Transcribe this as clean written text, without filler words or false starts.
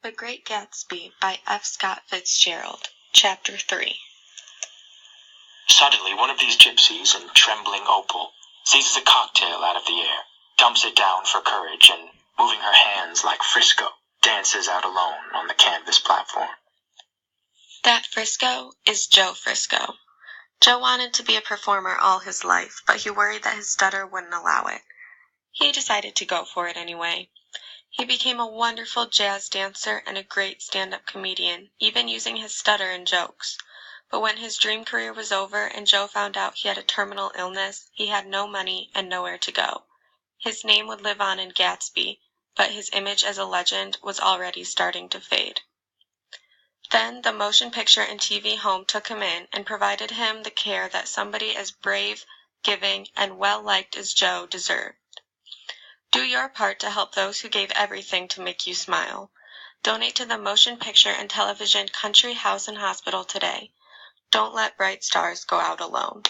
The Great Gatsby by F. Scott Fitzgerald. Chapter 3. Suddenly, one of these gypsies in trembling opal seizes a cocktail out of the air, dumps it down for courage, and, moving her hands like Frisco, dances out alone on the canvas platform. That Frisco is Joe Frisco. Joe wanted to be a performer all his life, but he worried that his stutter wouldn't allow it. He decided to go for it anyway. He became a wonderful jazz dancer and a great stand-up comedian, even using his stutter in jokes. But when his dream career was over and Joe found out he had a terminal illness, he had no money and nowhere to go. His name would live on in Gatsby, but his image as a legend was already starting to fade. Then the motion picture and TV home took him in and provided him the care that somebody as brave, giving, and well-liked as Joe deserved. Do your part to help those who gave everything to make you smile. Donate to the Motion Picture and Television Country House and Hospital today. Don't let bright stars go out alone.